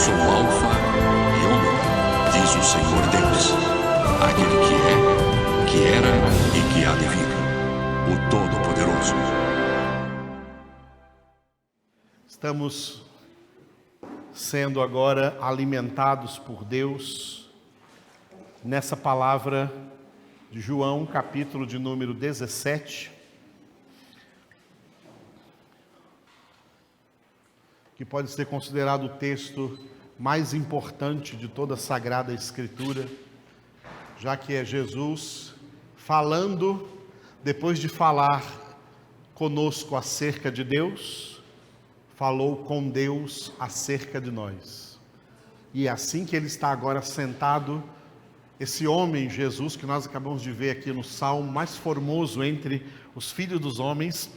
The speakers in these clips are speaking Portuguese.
sou o Alfa e Ômega, diz o Senhor Deus, aquele que era e que há de vir, o Todo-Poderoso. Estamos sendo agora alimentados por Deus nessa palavra de João, capítulo de número 17, que pode ser considerado o texto mais importante de toda a Sagrada Escritura, já que é Jesus falando, depois de falar conosco acerca de Deus, falou com Deus acerca de nós. E é assim que ele está agora sentado, esse homem, Jesus, que nós acabamos de ver aqui no Salmo, mais formoso entre os filhos dos homens,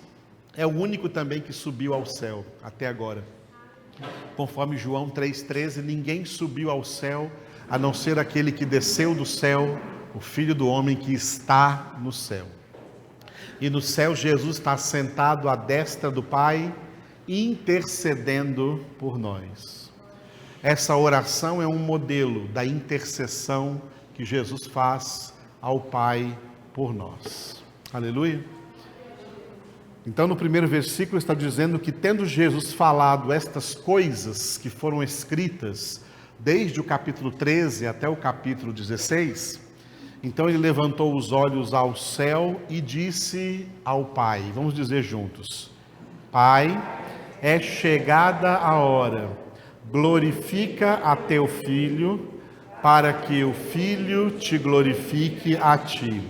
é o único também que subiu ao céu, até agora. Conforme João 3,13, ninguém subiu ao céu, a não ser aquele que desceu do céu, o Filho do Homem que está no céu. E no céu Jesus está sentado à destra do Pai, intercedendo por nós. Essa oração é um modelo da intercessão que Jesus faz ao Pai por nós. Aleluia. Então no primeiro versículo está dizendo que, tendo Jesus falado estas coisas que foram escritas desde o capítulo 13 até o capítulo 16, então ele levantou os olhos ao céu e disse ao Pai, vamos dizer juntos: Pai, é chegada a hora, glorifica a teu Filho, para que o Filho te glorifique a ti.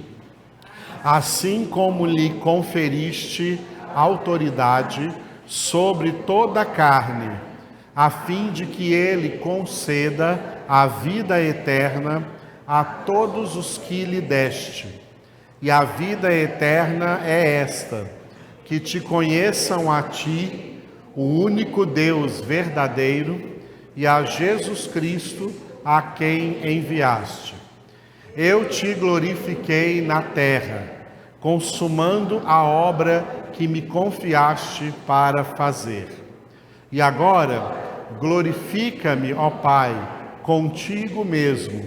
Assim como lhe conferiste autoridade sobre toda a carne, a fim de que ele conceda a vida eterna a todos os que lhe deste. E a vida eterna é esta: que te conheçam a ti, o único Deus verdadeiro, e a Jesus Cristo, a quem enviaste. Eu te glorifiquei na terra, consumando a obra que me confiaste para fazer. E agora, glorifica-me, ó Pai, contigo mesmo,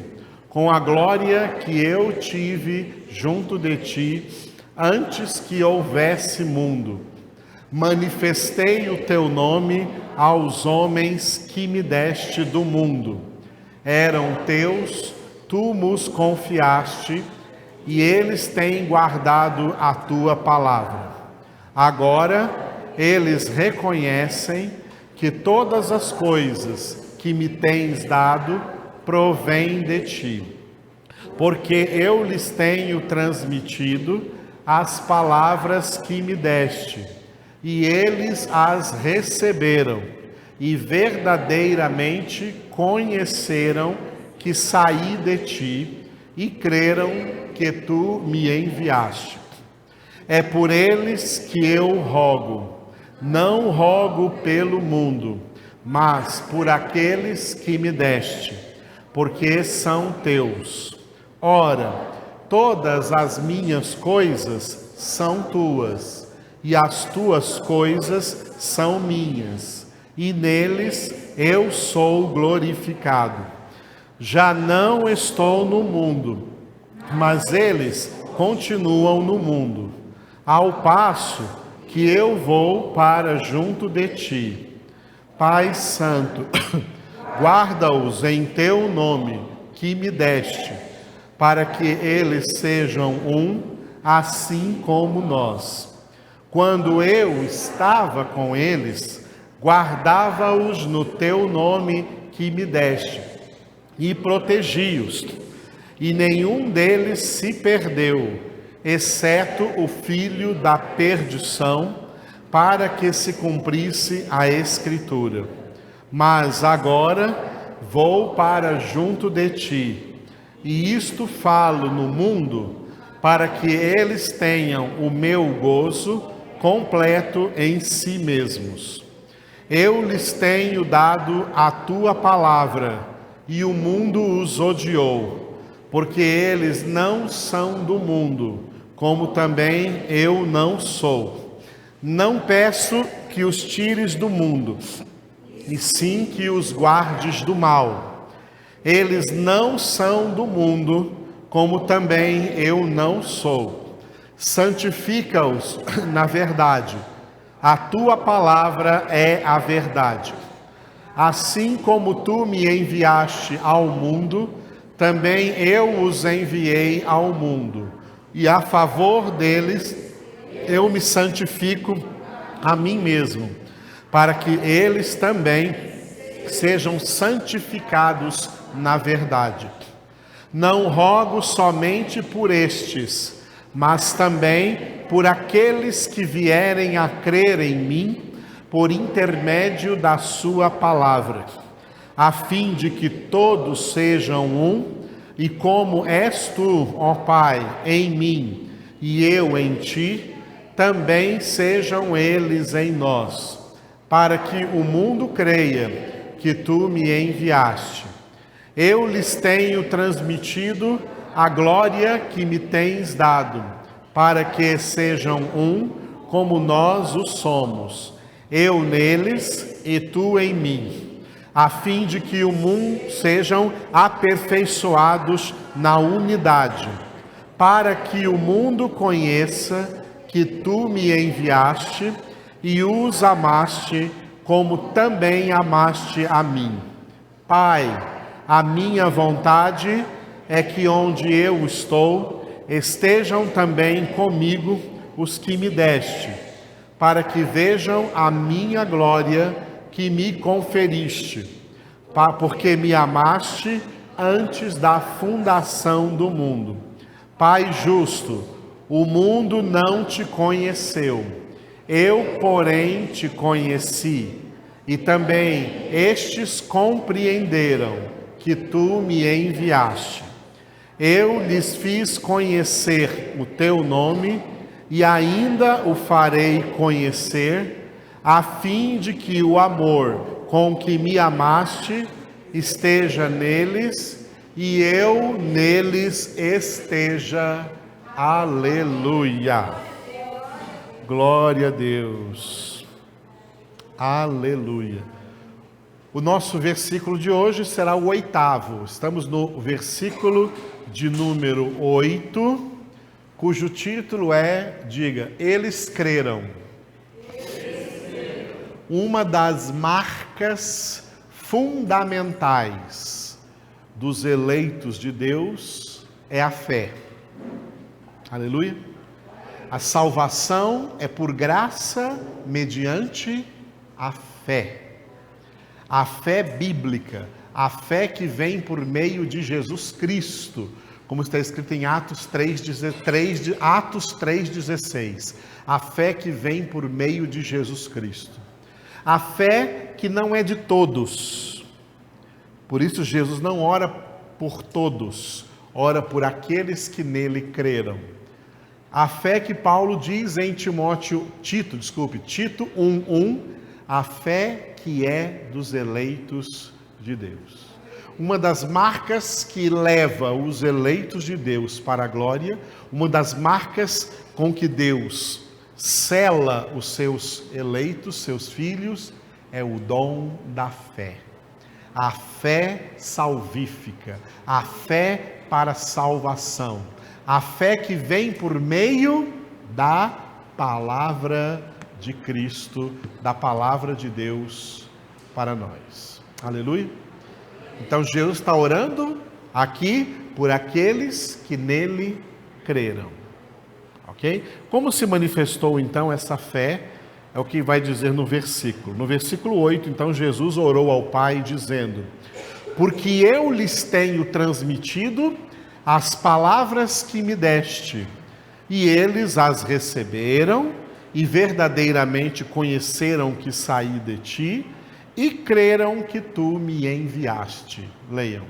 com a glória que eu tive junto de ti, antes que houvesse mundo. Manifestei o teu nome aos homens que me deste do mundo. Eram teus, tu nos confiaste, e eles têm guardado a tua palavra. Agora eles reconhecem que todas as coisas que me tens dado provêm de ti, porque eu lhes tenho transmitido as palavras que me deste, e eles as receberam, e verdadeiramente conheceram que saí de ti, e creram que tu me enviaste. É por eles que eu rogo, não rogo pelo mundo, mas por aqueles que me deste, porque são teus. Ora, todas as minhas coisas são tuas, e as tuas coisas são minhas, e neles eu sou glorificado. Já não estou no mundo, mas eles continuam no mundo, ao passo que eu vou para junto de ti. Pai Santo, guarda-os em teu nome que me deste, para que eles sejam um, assim como nós. Quando eu estava com eles, guardava-os no teu nome que me deste, e protegi-os, e nenhum deles se perdeu, exceto o filho da perdição, para que se cumprisse a Escritura. Mas agora vou para junto de ti, e isto falo no mundo, para que eles tenham o meu gozo completo em si mesmos. Eu lhes tenho dado a tua palavra, e o mundo os odiou, porque eles não são do mundo, como também eu não sou. Não peço que os tires do mundo, e sim que os guardes do mal. Eles não são do mundo, como também eu não sou. Santifica-os na verdade. A tua palavra é a verdade. Assim como tu me enviaste ao mundo, também eu os enviei ao mundo. E a favor deles, eu me santifico a mim mesmo, para que eles também sejam santificados na verdade. Não rogo somente por estes, mas também por aqueles que vierem a crer em mim, por intermédio da sua palavra, a fim de que todos sejam um, e como és tu, ó Pai, em mim e eu em ti, também sejam eles em nós, para que o mundo creia que tu me enviaste. Eu lhes tenho transmitido a glória que me tens dado, para que sejam um, como nós o somos, eu neles e tu em mim, a fim de que o mundo sejam aperfeiçoados na unidade, para que o mundo conheça que tu me enviaste e os amaste, como também amaste a mim. Pai, a minha vontade é que onde eu estou, estejam também comigo os que me deste, para que vejam a minha glória que me conferiste, porque me amaste antes da fundação do mundo. Pai justo, o mundo não te conheceu, eu, porém, te conheci, e também estes compreenderam que tu me enviaste. Eu lhes fiz conhecer o teu nome e ainda o farei conhecer, a fim de que o amor com que me amaste esteja neles e eu neles esteja. Aleluia. Glória a Deus. Aleluia. O nosso versículo de hoje será o 8º. Estamos no versículo de número 8, cujo título é, diga, eles creram. Uma das marcas fundamentais dos eleitos de Deus é a fé. Aleluia. A salvação é por graça mediante a fé. A fé bíblica, a fé que vem por meio de Jesus Cristo, como está escrito em Atos 3,16. A fé que vem por meio de Jesus Cristo. A fé que não é de todos. Por isso Jesus não ora por todos, ora por aqueles que nele creram. A fé que Paulo diz em Tito 1:1, a fé que é dos eleitos de Deus. Uma das marcas que leva os eleitos de Deus para a glória, uma das marcas com que Deus sela os seus eleitos, seus filhos, é o dom da fé. A fé salvífica, a fé para salvação, a fé que vem por meio da palavra de Cristo, da palavra de Deus para nós. Aleluia. Então Jesus está orando aqui por aqueles que nele creram. Ok? Como se manifestou então essa fé? É o que vai dizer no versículo. No versículo 8, então Jesus orou ao Pai dizendo: porque eu lhes tenho transmitido as palavras que me deste, e eles as receberam e verdadeiramente conheceram que saí de ti e creram que tu me enviaste. Leiam.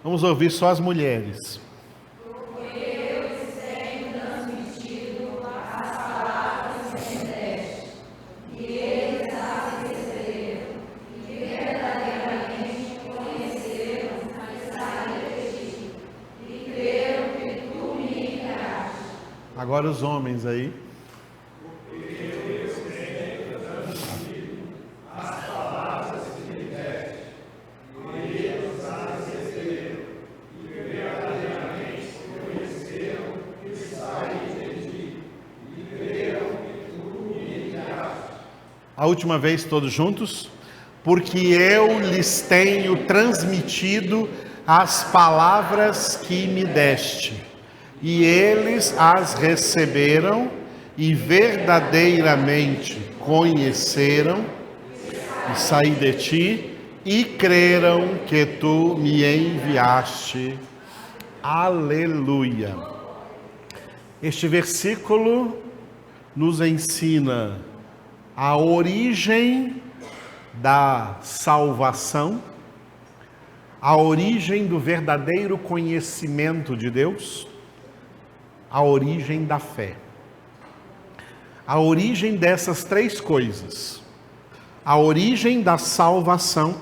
Vamos ouvir só as mulheres. Agora os homens aí. A última vez, todos juntos. Porque eu lhes tenho transmitido as palavras que me deste, e eles as receberam e verdadeiramente conheceram e saí de ti e creram que tu me enviaste. Aleluia. Este versículo nos ensina a origem da salvação, a origem do verdadeiro conhecimento de Deus, a origem da fé. A origem dessas três coisas: a origem da salvação,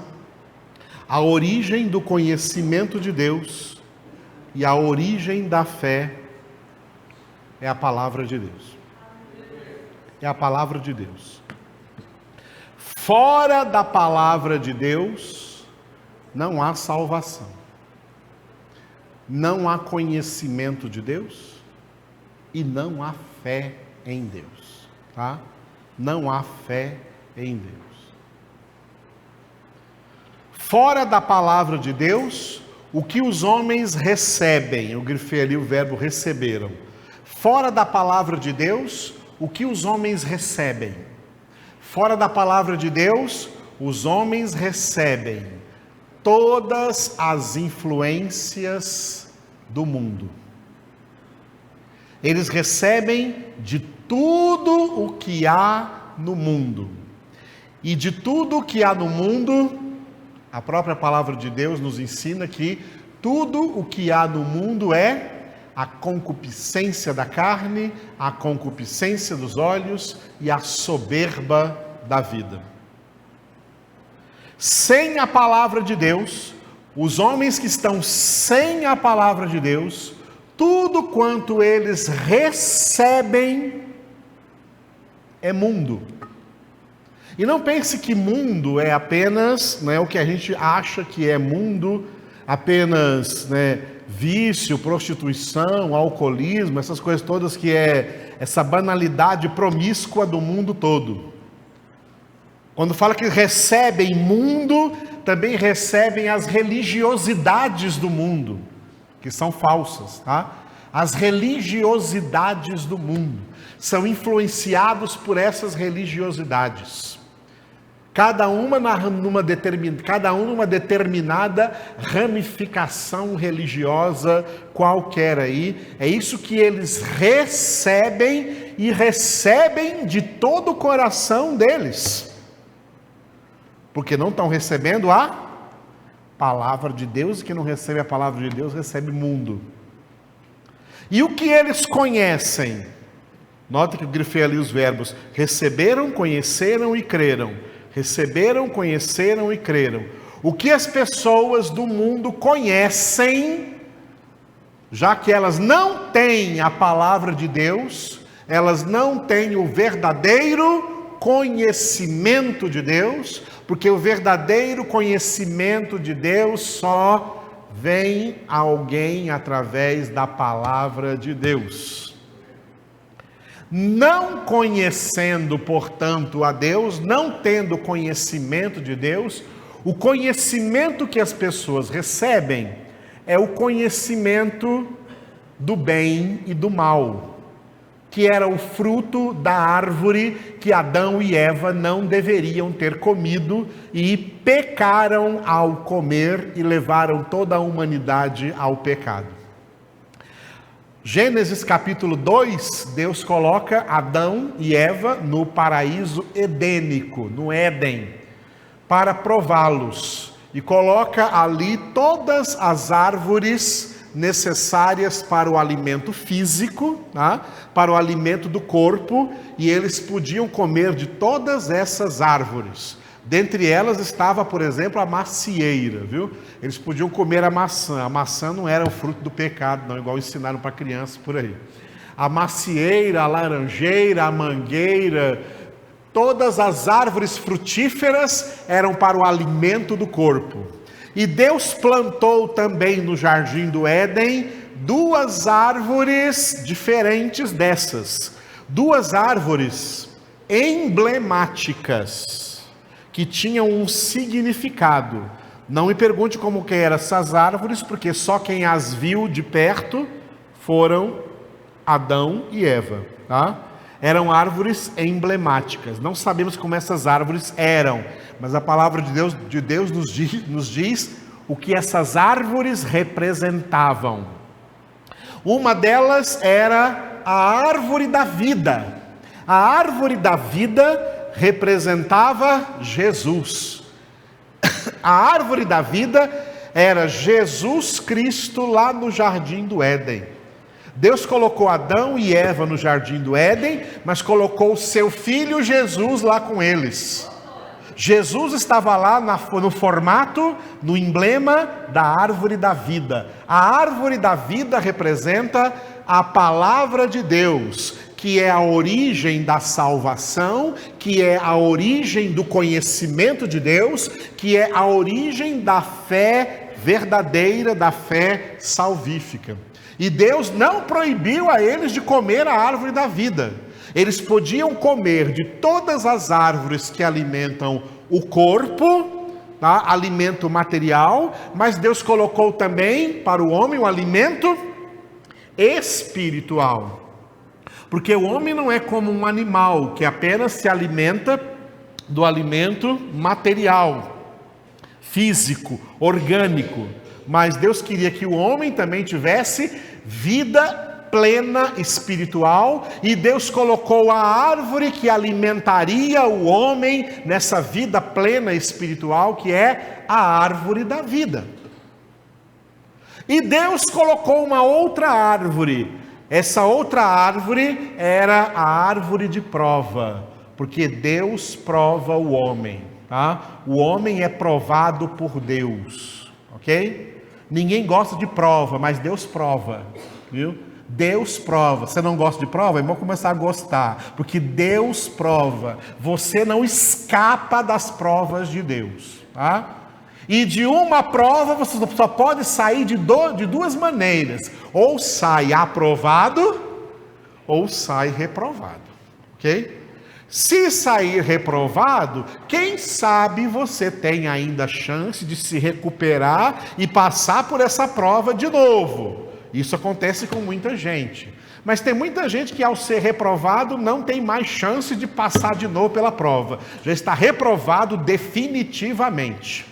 a origem do conhecimento de Deus e a origem da fé é a palavra de Deus. É a palavra de Deus. Fora da palavra de Deus, não há salvação. Não há conhecimento de Deus e não há fé em Deus, tá? Não há fé em Deus. Fora da palavra de Deus, o que os homens recebem, eu grifei ali o verbo receberam. Fora da palavra de Deus, o que os homens recebem? Fora da palavra de Deus, os homens recebem todas as influências do mundo. Eles recebem de tudo o que há no mundo. E de tudo o que há no mundo, a própria palavra de Deus nos ensina que tudo o que há no mundo é a concupiscência da carne, a concupiscência dos olhos e a soberba da vida. Sem a palavra de Deus, os homens que estão sem a palavra de Deus, tudo quanto eles recebem é mundo. E não pense que mundo é apenas, o que a gente acha que é mundo, apenas, vício, prostituição, alcoolismo, essas coisas todas que é essa banalidade promíscua do mundo todo. Quando fala que recebem mundo, também recebem as religiosidades do mundo, que são falsas, tá? As religiosidades do mundo são influenciados por essas religiosidades. Cada um numa determinada ramificação religiosa qualquer aí. É isso que eles recebem e recebem de todo o coração deles. Porque não estão recebendo a palavra de Deus, e quem não recebe a palavra de Deus recebe mundo. E o que eles conhecem? Nota que eu grifei ali os verbos: receberam, conheceram e creram. Receberam, conheceram e creram. O que as pessoas do mundo conhecem, já que elas não têm a palavra de Deus, elas não têm o verdadeiro conhecimento de Deus, porque o verdadeiro conhecimento de Deus só vem a alguém através da palavra de Deus. Não conhecendo, portanto, a Deus, não tendo conhecimento de Deus, o conhecimento que as pessoas recebem é o conhecimento do bem e do mal, que era o fruto da árvore que Adão e Eva não deveriam ter comido e pecaram ao comer e levaram toda a humanidade ao pecado. Gênesis capítulo 2, Deus coloca Adão e Eva no paraíso edênico, no Éden, para prová-los, e coloca ali todas as árvores necessárias para o alimento físico, tá? Para o alimento do corpo, e eles podiam comer de todas essas árvores. Dentre elas estava, por exemplo, a macieira, viu? Eles podiam comer a maçã não era o fruto do pecado, não, igual ensinaram para crianças por aí. a macieira, a laranjeira, a mangueira, todas as árvores frutíferas eram para o alimento do corpo. E Deus plantou também no jardim do Éden 2 árvores diferentes dessas. 2 árvores emblemáticas, que tinham um significado. Não me pergunte como que eram essas árvores, porque só quem as viu de perto foram Adão e Eva, tá? Eram árvores emblemáticas. Não sabemos como essas árvores eram, mas a palavra de Deus nos diz o que essas árvores representavam. Uma delas era a árvore da vida. A árvore da vida representava Jesus. A árvore da vida era Jesus Cristo lá no jardim do Éden. Deus colocou Adão e Eva no jardim do Éden, mas colocou o seu filho Jesus lá com eles. Jesus estava lá no formato, no emblema da árvore da vida. A árvore da vida representa a palavra de Deus, que é a origem da salvação, que é a origem do conhecimento de Deus, que é a origem da fé verdadeira, da fé salvífica. E Deus não proibiu a eles de comer a árvore da vida. Eles podiam comer de todas as árvores que alimentam o corpo, tá? Alimento material, mas Deus colocou também para o homem o alimento espiritual. Porque o homem não é como um animal que apenas se alimenta do alimento material, físico, orgânico. Mas Deus queria que o homem também tivesse vida plena espiritual, e Deus colocou a árvore que alimentaria o homem nessa vida plena espiritual, que é a árvore da vida. E Deus colocou uma outra árvore. Essa outra árvore era a árvore de prova, porque Deus prova o homem, tá? O homem é provado por Deus, ok? Ninguém gosta de prova, mas Deus prova, viu? Deus prova. Você não gosta de prova? Vamos começar a gostar, porque Deus prova. Você não escapa das provas de Deus, tá? E de uma prova você só pode sair de 2 maneiras: ou sai aprovado, ou sai reprovado, ok? Se sair reprovado, quem sabe você tem ainda a chance de se recuperar e passar por essa prova de novo. Isso acontece com muita gente. Mas tem muita gente que, ao ser reprovado, não tem mais chance de passar de novo pela prova. Já está reprovado definitivamente.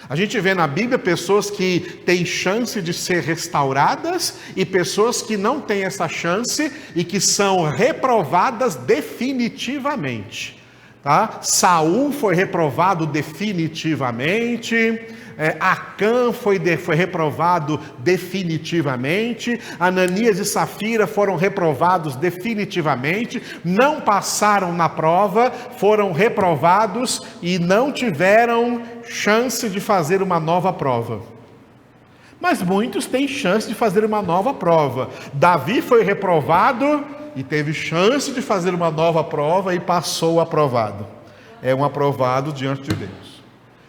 A gente vê na Bíblia pessoas que têm chance de ser restauradas e pessoas que não têm essa chance e que são reprovadas definitivamente. Tá? Saul foi reprovado definitivamente, Acã foi reprovado definitivamente, Ananias e Safira foram reprovados definitivamente, não passaram na prova, foram reprovados e não tiveram chance de fazer uma nova prova. Mas muitos têm chance de fazer uma nova prova. Davi foi reprovado e teve chance de fazer uma nova prova e passou aprovado. É um aprovado diante de Deus.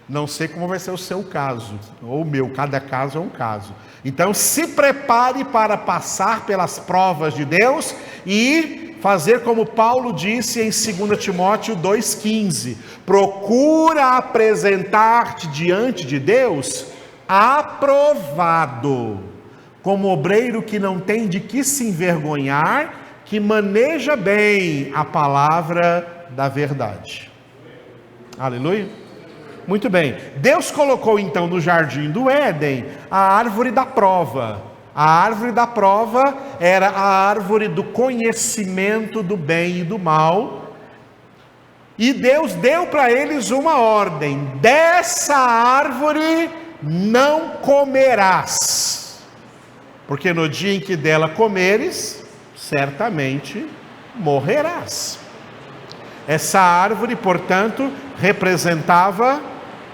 Não sei como vai ser o seu caso, ou o meu, cada caso é um caso. Então se prepare para passar pelas provas de Deus e fazer como Paulo disse em 2 Timóteo 2,15. Procura apresentar-te diante de Deus aprovado, como obreiro que não tem de que se envergonhar, que maneja bem a palavra da verdade. Aleluia. Muito bem, Deus colocou então no jardim do Éden a árvore da prova. A árvore da prova era a árvore do conhecimento do bem e do mal. E Deus deu para eles uma ordem: dessa árvore não comerás, porque no dia em que dela comeres, certamente morrerás. Essa árvore, portanto, representava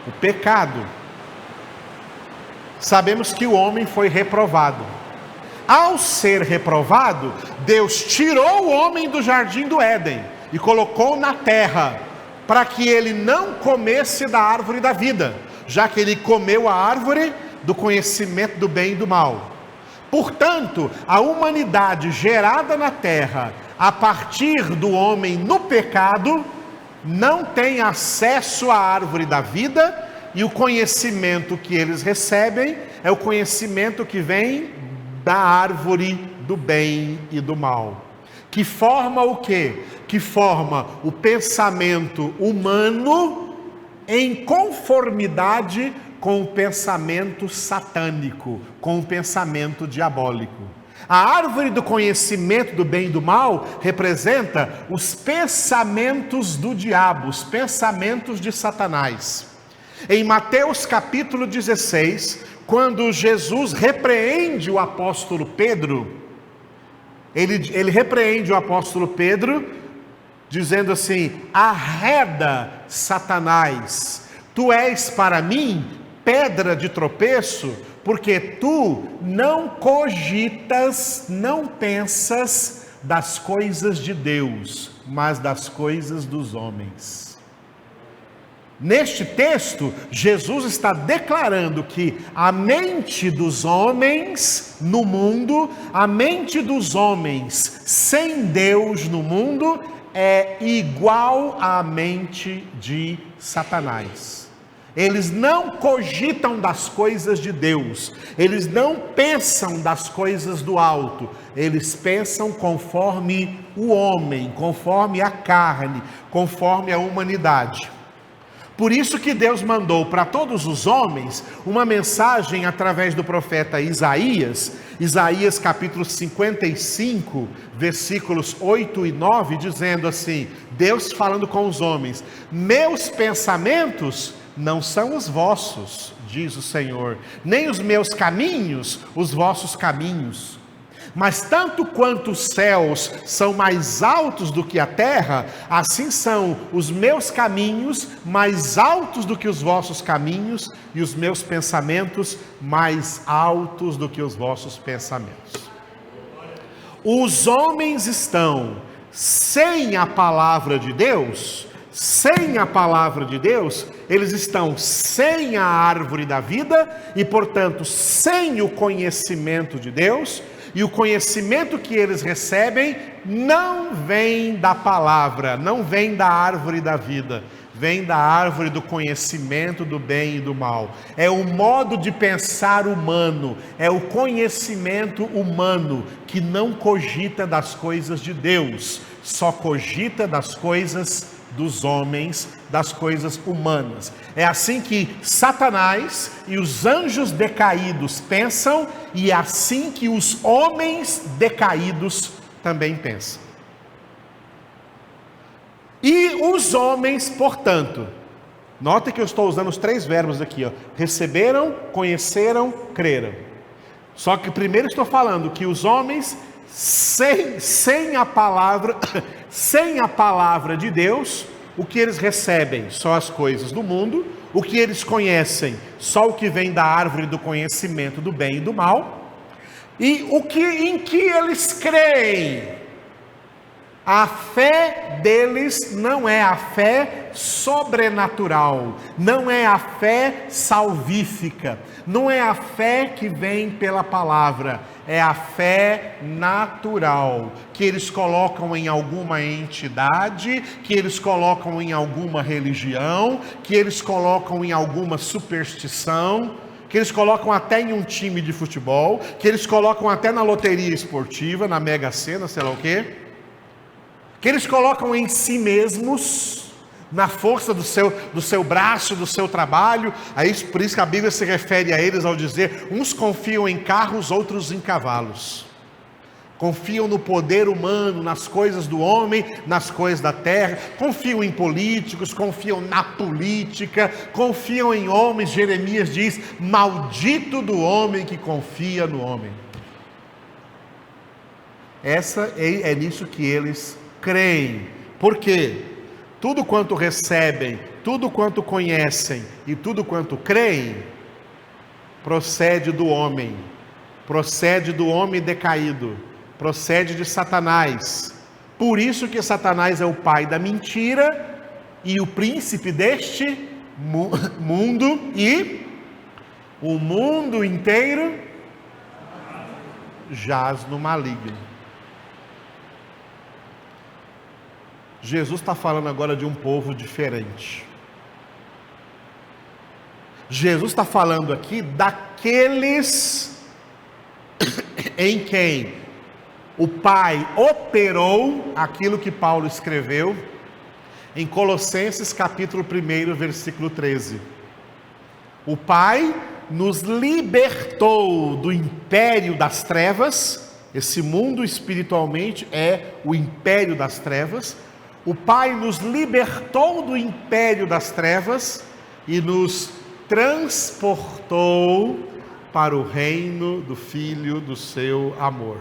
o pecado. Sabemos que o homem foi reprovado. Ao ser reprovado, Deus tirou o homem do jardim do Éden e colocou na terra, para que ele não comesse da árvore da vida, já que ele comeu a árvore do conhecimento do bem e do mal. Portanto, a humanidade gerada na terra, a partir do homem no pecado, não tem acesso à árvore da vida, e o conhecimento que eles recebem é o conhecimento que vem da árvore do bem e do mal. Que forma o quê? Que forma o pensamento humano em conformidade com o pensamento satânico, com o pensamento diabólico. A árvore do conhecimento do bem e do mal representa os pensamentos do diabo, os pensamentos de Satanás. Em Mateus capítulo 16, quando Jesus repreende o apóstolo Pedro, ele repreende o apóstolo Pedro, dizendo assim: arreda, Satanás, tu és para mim pedra de tropeço, porque tu não cogitas, não pensas das coisas de Deus, mas das coisas dos homens. Neste texto, Jesus está declarando que a mente dos homens no mundo, a mente dos homens sem Deus no mundo, é igual à mente de Satanás. Eles não cogitam das coisas de Deus, eles não pensam das coisas do alto, eles pensam conforme o homem, conforme a carne, conforme a humanidade. Por isso que Deus mandou para todos os homens uma mensagem através do profeta Isaías, Isaías capítulo 55, versículos 8 e 9, dizendo assim, Deus falando com os homens: meus pensamentos não são os vossos, diz o Senhor, nem os meus caminhos, os vossos caminhos. Mas tanto quanto os céus são mais altos do que a terra, assim são os meus caminhos mais altos do que os vossos caminhos, e os meus pensamentos mais altos do que os vossos pensamentos. Os homens estão sem a palavra de Deus, eles estão sem a árvore da vida e, portanto, sem o conhecimento de Deus. E o conhecimento que eles recebem não vem da palavra, não vem da árvore da vida, vem da árvore do conhecimento do bem e do mal. É o modo de pensar humano, é o conhecimento humano que não cogita das coisas de Deus, só cogita das coisas dos homens, das coisas humanas. É assim que Satanás e os anjos decaídos pensam, e é assim que os homens decaídos também pensam. E os homens, portanto, notem que eu estou usando os 3 verbos aqui, ó, receberam, conheceram, creram. Só que primeiro estou falando que os homens sem a palavra de Deus, o que eles recebem só as coisas do mundo, o que eles conhecem só o que vem da árvore do conhecimento do bem e do mal, e em que eles creem. A fé deles não é a fé sobrenatural, não é a fé salvífica, não é a fé que vem pela palavra, é a fé natural, que eles colocam em alguma entidade, que eles colocam em alguma religião, que eles colocam em alguma superstição, que eles colocam até em um time de futebol, que eles colocam até na loteria esportiva, na Mega Sena, sei lá o quê. Que eles colocam em si mesmos, na força do seu braço, do seu trabalho. Aí, por isso que a Bíblia se refere a eles ao dizer: uns confiam em carros, outros em cavalos. Confiam no poder humano, nas coisas do homem, nas coisas da terra. Confiam em políticos, confiam na política, confiam em homens. Jeremias diz: maldito do homem que confia no homem. É nisso que eles creem. Por quê? Tudo quanto recebem, tudo quanto conhecem e tudo quanto creem procede do homem, procede do homem decaído, procede de Satanás. Por isso que Satanás é o pai da mentira e o príncipe deste mundo, e o mundo inteiro jaz no maligno. Jesus está falando agora de um povo diferente. Jesus está falando aqui daqueles em quem o Pai operou aquilo que Paulo escreveu em Colossenses capítulo 1, versículo 13. O Pai nos libertou do império das trevas. Esse mundo espiritualmente é o império das trevas. O Pai nos libertou do império das trevas e nos transportou para o reino do Filho do seu amor.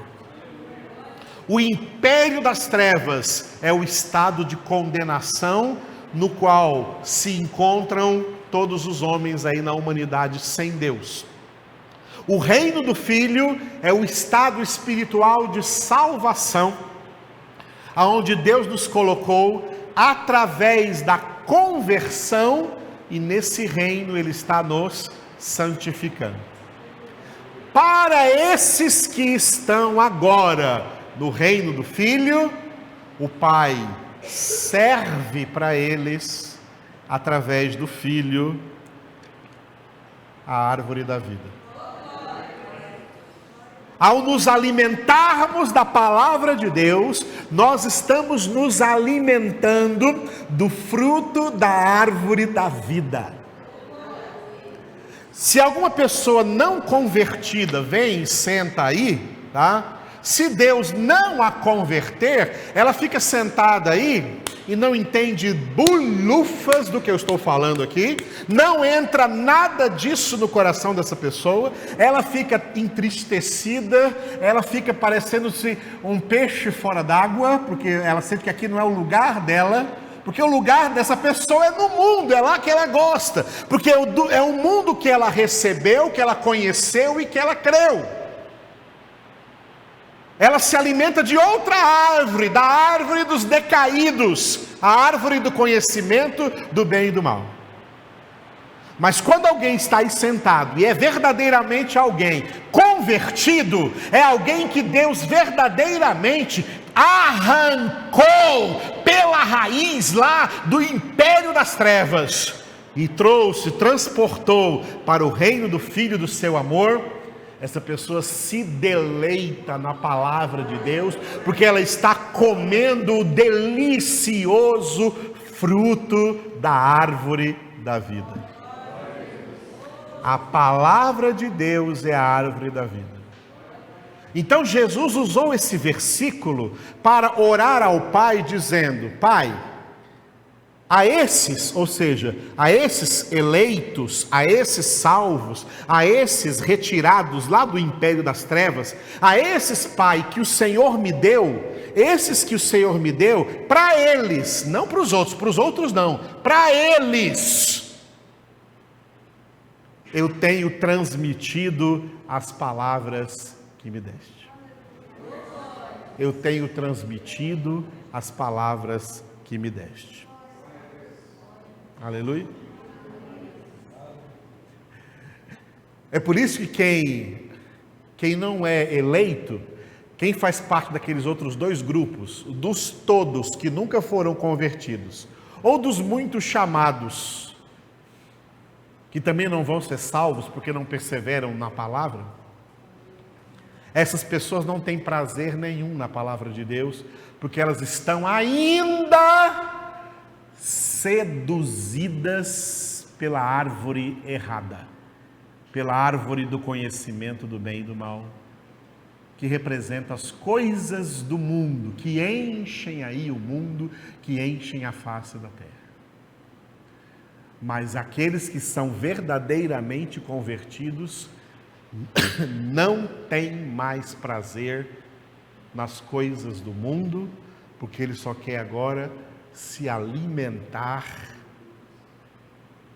O império das trevas é o estado de condenação no qual se encontram todos os homens aí na humanidade sem Deus. O reino do Filho é o estado espiritual de salvação, aonde Deus nos colocou através da conversão, e nesse reino Ele está nos santificando. Para esses que estão agora no reino do Filho, o Pai serve para eles, através do Filho, a árvore da vida. Ao nos alimentarmos da palavra de Deus, nós estamos nos alimentando do fruto da árvore da vida. Se alguma pessoa não convertida vem e senta aí, tá? Se Deus não a converter, ela fica sentada aí e não entende bulufas do que eu estou falando aqui, não entra nada disso no coração dessa pessoa, ela fica entristecida, ela fica parecendo-se um peixe fora d'água, porque ela sente que aqui não é o lugar dela, porque o lugar dessa pessoa é no mundo, é lá que ela gosta, porque é o mundo que ela recebeu, que ela conheceu e que ela creu. Ela se alimenta de outra árvore, da árvore dos decaídos, a árvore do conhecimento do bem e do mal. Mas quando alguém está aí sentado e é verdadeiramente alguém convertido, é alguém que Deus verdadeiramente arrancou pela raiz lá do império das trevas e transportou para o reino do Filho do seu amor. Essa pessoa se deleita na palavra de Deus, porque ela está comendo o delicioso fruto da árvore da vida. A palavra de Deus é a árvore da vida. Então Jesus usou esse versículo para orar ao Pai, dizendo: Pai, a esses, ou seja, a esses eleitos, a esses salvos, a esses retirados lá do império das trevas, a esses, Pai, que o Senhor me deu, esses que o Senhor me deu, para eles, não para os outros não, para eles, eu tenho transmitido as palavras que me deste. Eu tenho transmitido as palavras que me deste. Aleluia. É por isso que quem não é eleito, quem faz parte daqueles outros dois grupos, dos todos que nunca foram convertidos, ou dos muitos chamados, que também não vão ser salvos porque não perseveram na palavra, essas pessoas não têm prazer nenhum na palavra de Deus, porque elas estão ainda seduzidas pela árvore errada, pela árvore do conhecimento do bem e do mal, que representa as coisas do mundo, que enchem aí o mundo, que enchem a face da terra. Mas aqueles que são verdadeiramente convertidos não têm mais prazer nas coisas do mundo, porque ele só quer agora se alimentar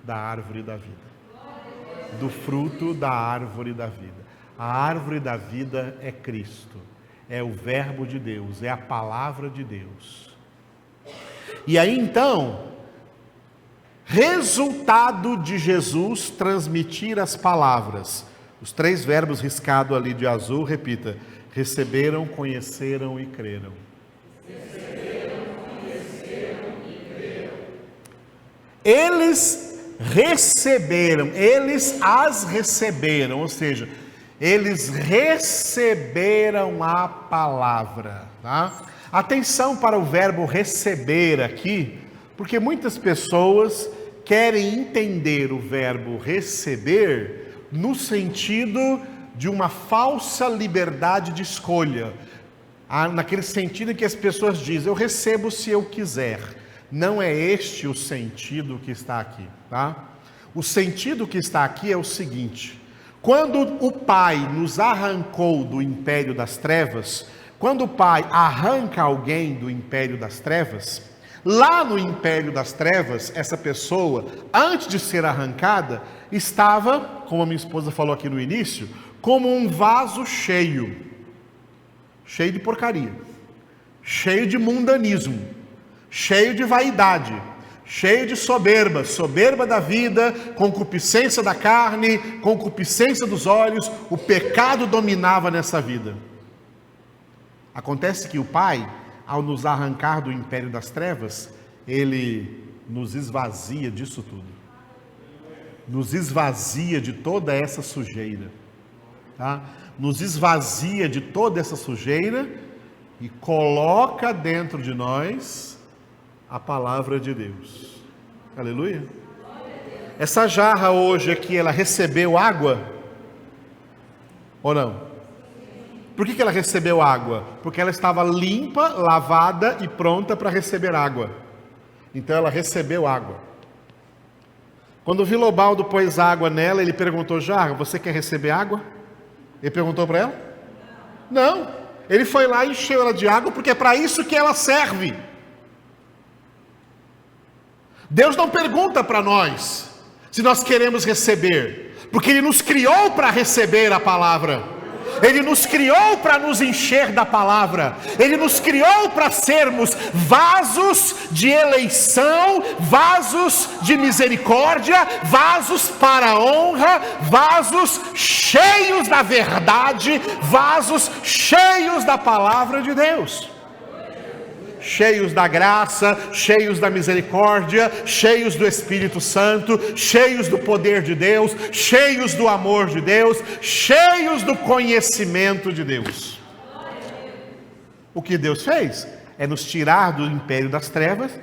da árvore da vida, do fruto da árvore da vida. A árvore da vida é Cristo, é o verbo de Deus, é a palavra de Deus. E aí então, resultado de Jesus transmitir as palavras, os 3 verbos riscados ali de azul, repita: receberam, conheceram e creram. Eles receberam, eles as receberam, ou seja, eles receberam a palavra, tá? Atenção para o verbo receber aqui, porque muitas pessoas querem entender o verbo receber no sentido de uma falsa liberdade de escolha, naquele sentido em que as pessoas dizem: eu recebo se eu quiser. Não é este o sentido que está aqui, tá? O sentido que está aqui é o seguinte: quando o Pai nos arrancou do império das trevas, quando o Pai arranca alguém do império das trevas, lá no império das trevas, essa pessoa, antes de ser arrancada, estava, como a minha esposa falou aqui no início, como um vaso cheio de porcaria, cheio de mundanismo, cheio de vaidade, cheio de soberba da vida, concupiscência da carne, concupiscência dos olhos. O pecado dominava nessa vida. Acontece que o Pai, ao nos arrancar do império das trevas, Ele nos esvazia disso tudo. Nos esvazia de toda essa sujeira, tá? Nos esvazia de toda essa sujeira e coloca dentro de nós a palavra de Deus. Aleluia. Essa jarra hoje aqui, ela recebeu água? Ou não? Por que ela recebeu água? Porque ela estava limpa, lavada e pronta para receber água. Então ela recebeu água. Quando o Vilobaldo pôs água nela, ele perguntou: jarra, você quer receber água? Ele perguntou para ela? Não. Ele foi lá e encheu ela de água, porque é para isso que ela serve. Deus não pergunta para nós se nós queremos receber, porque Ele nos criou para receber a palavra. Ele nos criou para nos encher da palavra. Ele nos criou para sermos vasos de eleição, vasos de misericórdia, vasos para a honra, vasos cheios da verdade, vasos cheios da palavra de Deus. Cheios da graça, cheios da misericórdia, cheios do Espírito Santo, cheios do poder de Deus, cheios do amor de Deus, cheios do conhecimento de Deus. O que Deus fez é nos tirar do império das trevas,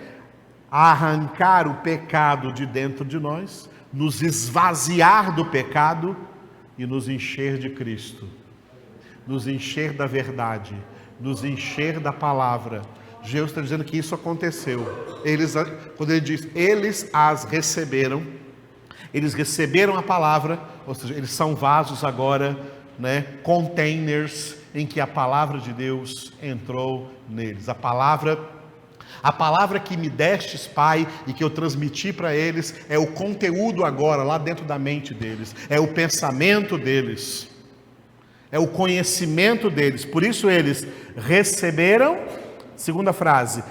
arrancar o pecado de dentro de nós, nos esvaziar do pecado e nos encher de Cristo, nos encher da verdade, nos encher da palavra. Jesus está dizendo que isso aconteceu. Quando ele diz, eles as receberam, eles receberam a palavra, ou seja, eles são vasos agora, né, containers em que a palavra de Deus entrou neles. A palavra que me destes, Pai, e que eu transmiti para eles, é o conteúdo agora, lá dentro da mente deles, é o pensamento deles, é o conhecimento deles. Por isso eles receberam. Segunda frase: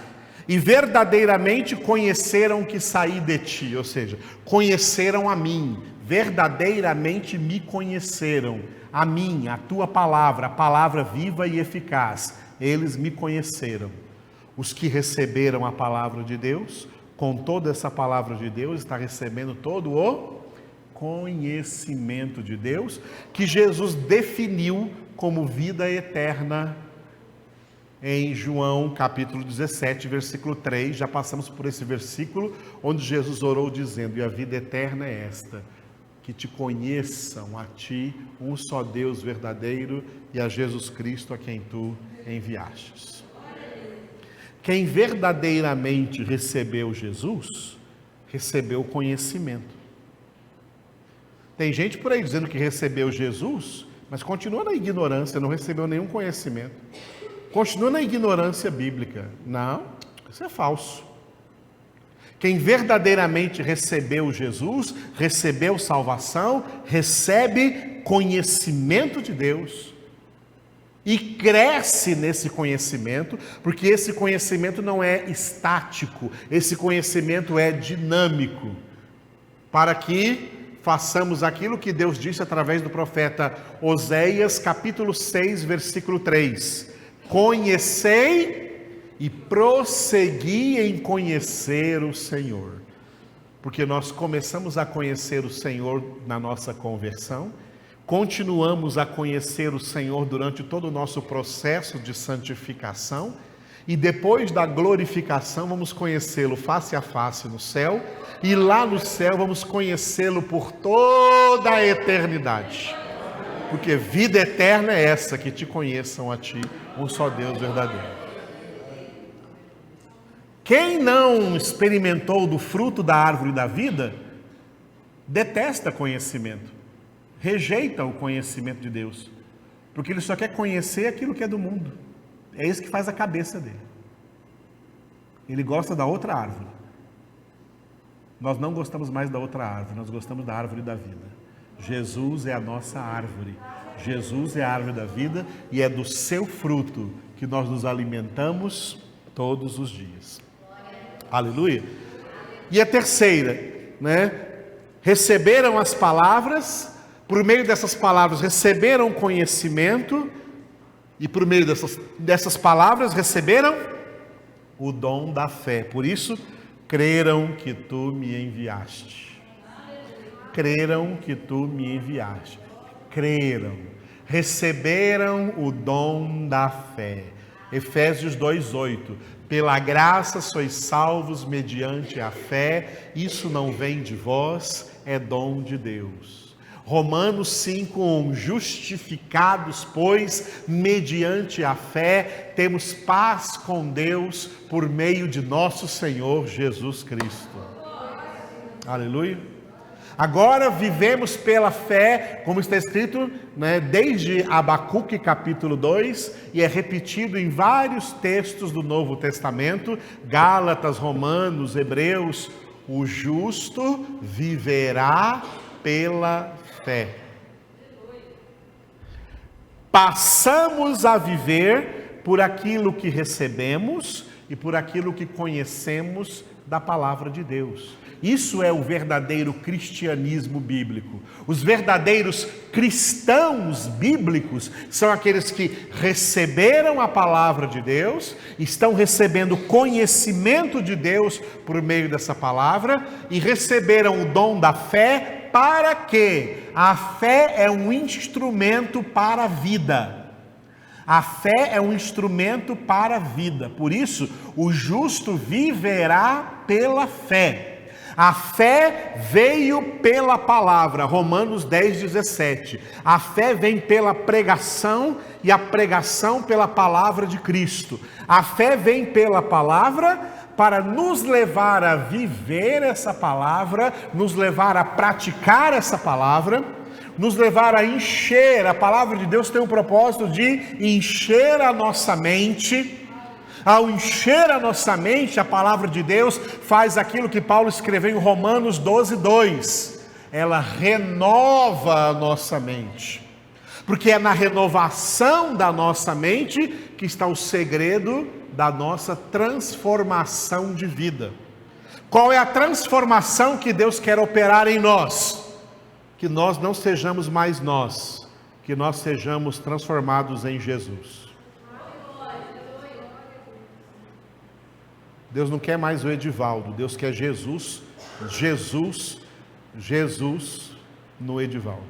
e verdadeiramente conheceram que saí de ti, ou seja, conheceram a mim, verdadeiramente me conheceram, a mim, a tua palavra, a palavra viva e eficaz, eles me conheceram. Os que receberam a palavra de Deus, com toda essa palavra de Deus, está recebendo todo o conhecimento de Deus, que Jesus definiu como vida eterna em João capítulo 17, versículo 3, já passamos por esse versículo, onde Jesus orou dizendo, e a vida eterna é esta, que te conheçam a ti, um só Deus verdadeiro, e a Jesus Cristo a quem tu enviastes. Quem verdadeiramente recebeu Jesus, recebeu conhecimento. Tem gente por aí dizendo que recebeu Jesus, mas continua na ignorância, não recebeu nenhum conhecimento. Continua na ignorância bíblica. Não, isso é falso. Quem verdadeiramente recebeu Jesus, recebeu salvação, recebe conhecimento de Deus e cresce nesse conhecimento, porque esse conhecimento não é estático, esse conhecimento é dinâmico, para que façamos aquilo que Deus disse através do profeta Oséias, capítulo 6, versículo 3. Conhecei e prossegui em conhecer o Senhor. Porque nós começamos a conhecer o Senhor na nossa conversão, continuamos a conhecer o Senhor durante todo o nosso processo de santificação, e depois da glorificação vamos conhecê-lo face a face no céu, e lá no céu vamos conhecê-lo por toda a eternidade. Porque vida eterna é essa, que te conheçam a ti, um só Deus verdadeiro. Quem não experimentou do fruto da árvore da vida, detesta conhecimento, rejeita o conhecimento de Deus, porque ele só quer conhecer aquilo que é do mundo. É isso que faz a cabeça dele. Ele gosta da outra árvore. Nós não gostamos mais da outra árvore, nós gostamos da árvore da vida. Jesus é a nossa árvore. Jesus é a árvore da vida e é do seu fruto que nós nos alimentamos todos os dias. Aleluia. E a terceira, receberam as palavras, por meio dessas palavras receberam conhecimento, e por meio dessas palavras receberam o dom da fé. Por isso, creram que tu me enviaste. Creram que tu me enviaste. Creram. Receberam o dom da fé. Efésios 2:8. Pela graça sois salvos mediante a fé. Isso não vem de vós, é dom de Deus. Romanos 5:1, justificados, pois, mediante a fé, temos paz com Deus por meio de nosso Senhor Jesus Cristo. Aleluia. Agora vivemos pela fé, como está escrito, desde Abacuque capítulo 2, e é repetido em vários textos do Novo Testamento, Gálatas, Romanos, Hebreus, o justo viverá pela fé. Passamos a viver por aquilo que recebemos e por aquilo que conhecemos da palavra de Deus. Isso é o verdadeiro cristianismo bíblico. Os verdadeiros cristãos bíblicos são aqueles que receberam a palavra de Deus, estão recebendo conhecimento de Deus por meio dessa palavra e receberam o dom da fé. Para quê? A fé é um instrumento para a vida. A fé é um instrumento para a vida. Por isso, o justo viverá pela fé. A fé veio pela palavra, Romanos 10:17. A fé vem pela pregação e a pregação pela palavra de Cristo. A fé vem pela palavra para nos levar a viver essa palavra, nos levar a praticar essa palavra, nos levar a encher. A palavra de Deus tem o propósito de encher a nossa mente. Ao encher a nossa mente, a palavra de Deus faz aquilo que Paulo escreveu em Romanos 12:2. Ela renova a nossa mente. Porque é na renovação da nossa mente que está o segredo da nossa transformação de vida. Qual é a transformação que Deus quer operar em nós? Que nós não sejamos mais nós, que nós sejamos transformados em Jesus. Deus não quer mais o Edivaldo, Deus quer Jesus no Edivaldo.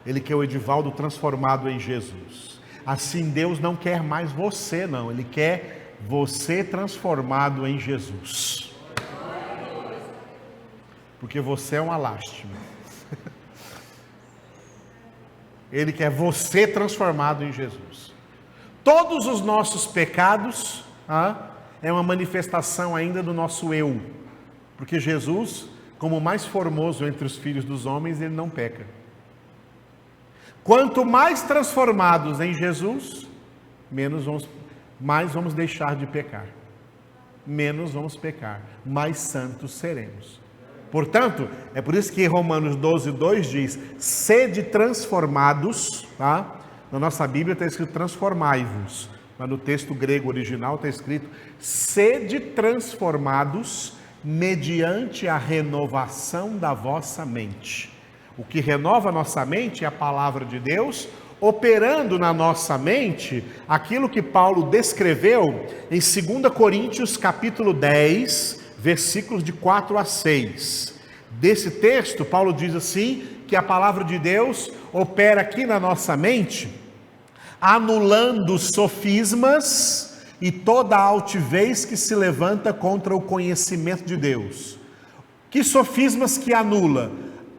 Ele quer o Edivaldo transformado em Jesus. Assim, Deus não quer mais você, não. Ele quer você transformado em Jesus. Porque você é uma lástima. Ele quer você transformado em Jesus. Todos os nossos pecados é uma manifestação ainda do nosso eu. Porque Jesus, como o mais formoso entre os filhos dos homens, ele não peca. Quanto mais transformados em Jesus, mais vamos deixar de pecar. menos vamos pecar, mais santos seremos. Portanto, é por isso que Romanos 12:2 diz: sede transformados, tá? Na nossa Bíblia está escrito transformai-vos, mas no texto grego original está escrito sede transformados mediante a renovação da vossa mente. O que renova a nossa mente é a palavra de Deus, operando na nossa mente aquilo que Paulo descreveu em 2 Coríntios capítulo 10, versículos de 4 a 6. Desse texto, Paulo diz assim, que a palavra de Deus opera aqui na nossa mente, anulando sofismas e toda a altivez que se levanta contra o conhecimento de Deus. Que sofismas que anula?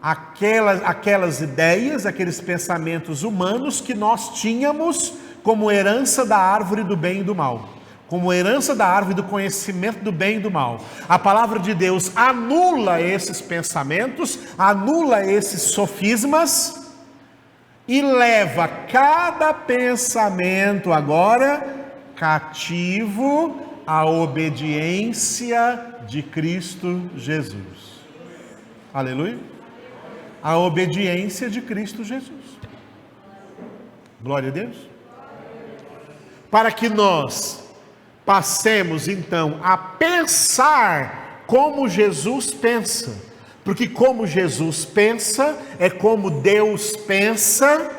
Aquelas ideias, aqueles pensamentos humanos que nós tínhamos como herança da árvore do bem e do mal, como herança da árvore do conhecimento do bem e do mal. A palavra de Deus anula esses pensamentos, anula esses sofismas e leva cada pensamento agora cativo à obediência de Cristo Jesus. Aleluia. A obediência de Cristo Jesus. Glória a Deus. Para que nós passemos então a pensar como Jesus pensa, porque como Jesus pensa é como Deus pensa.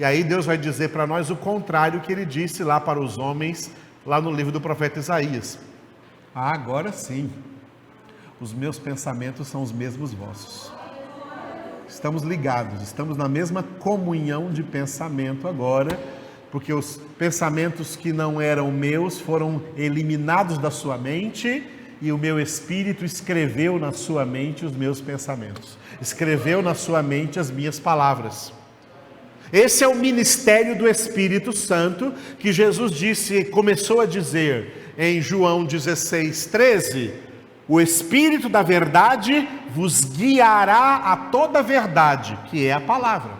E aí Deus vai dizer para nós o contrário que ele disse lá para os homens, lá no livro do profeta Isaías. Agora sim, os meus pensamentos são os mesmos vossos. Estamos ligados, estamos na mesma comunhão de pensamento agora, porque os pensamentos que não eram meus foram eliminados da sua mente e o meu Espírito escreveu na sua mente os meus pensamentos, escreveu na sua mente as minhas palavras. Esse é o ministério do Espírito Santo que Jesus disse, começou a dizer em João 16:13, o Espírito da verdade vos guiará a toda a verdade, que é a palavra.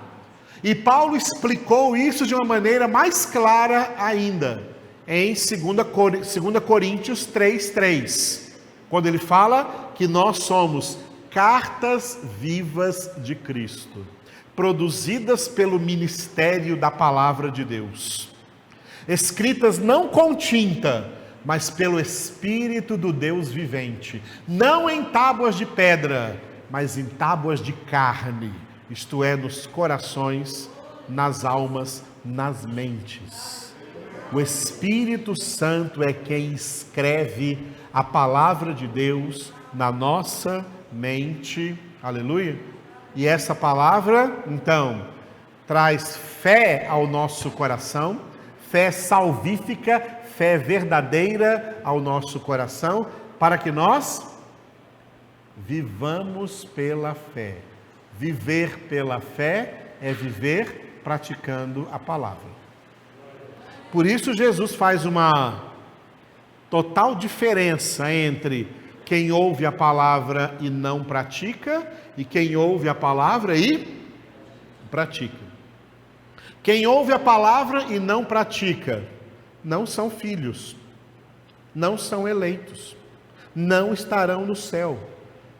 E Paulo explicou isso de uma maneira mais clara ainda, em 2 Coríntios 3:3, quando ele fala que nós somos cartas vivas de Cristo, produzidas pelo ministério da palavra de Deus, escritas não com tinta, mas pelo Espírito do Deus vivente, não em tábuas de pedra, mas em tábuas de carne, isto é, nos corações, nas almas, nas mentes. O Espírito Santo é quem escreve a palavra de Deus na nossa mente, aleluia. E essa palavra, então, traz fé ao nosso coração, fé salvífica, fé verdadeira ao nosso coração, para que nós vivamos pela fé. Viver pela fé é viver praticando a palavra. Por isso Jesus faz uma total diferença entre quem ouve a palavra e não pratica, e quem ouve a palavra e pratica. Quem ouve a palavra e não pratica, não são filhos, não são eleitos, não estarão no céu,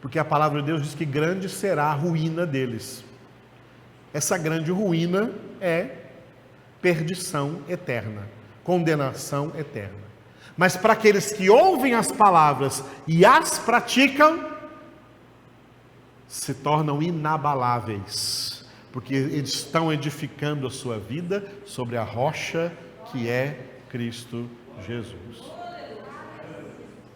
porque a palavra de Deus diz que grande será a ruína deles. Essa grande ruína é perdição eterna, condenação eterna. Mas para aqueles que ouvem as palavras e as praticam, se tornam inabaláveis, porque eles estão edificando a sua vida sobre a rocha que é Cristo Jesus.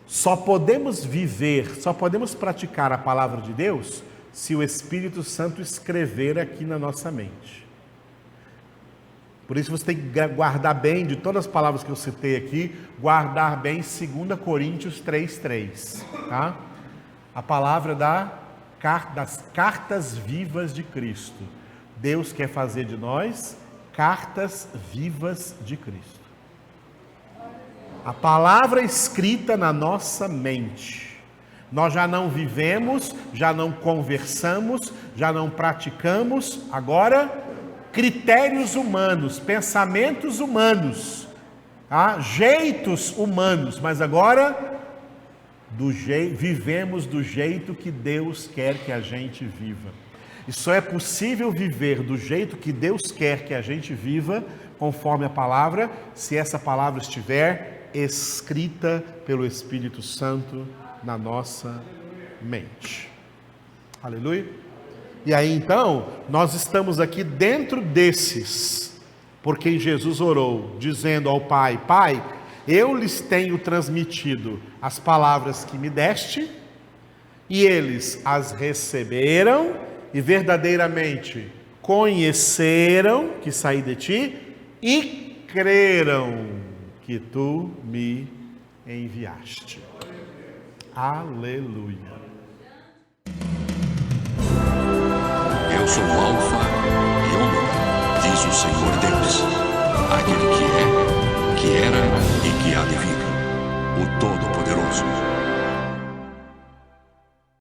Só podemos viver, só podemos praticar a palavra de Deus se o Espírito Santo escrever aqui na nossa mente. Por isso você tem que guardar bem, de todas as palavras que eu citei aqui, guardar bem 2 Coríntios 3:3, tá? A palavra das cartas vivas de Cristo. Deus quer fazer de nós cartas vivas de Cristo. A palavra escrita na nossa mente. Nós já não vivemos, já não conversamos, já não praticamos, agora critérios humanos, pensamentos humanos, jeitos humanos, mas agora vivemos do jeito que Deus quer que a gente viva. E só é possível viver do jeito que Deus quer que a gente viva, conforme a palavra, se essa palavra estiver escrita pelo Espírito Santo na nossa mente. Aleluia. E aí então, nós estamos aqui dentro desses, por quem Jesus orou, dizendo ao Pai: Pai, eu lhes tenho transmitido as palavras que me deste, e eles as receberam e verdadeiramente conheceram que saí de ti e creram que tu me enviaste. Aleluia. Eu sou o Alfa e Ômega, diz o Senhor Deus, aquele que é, que era e que há de vir, o Todo-Poderoso.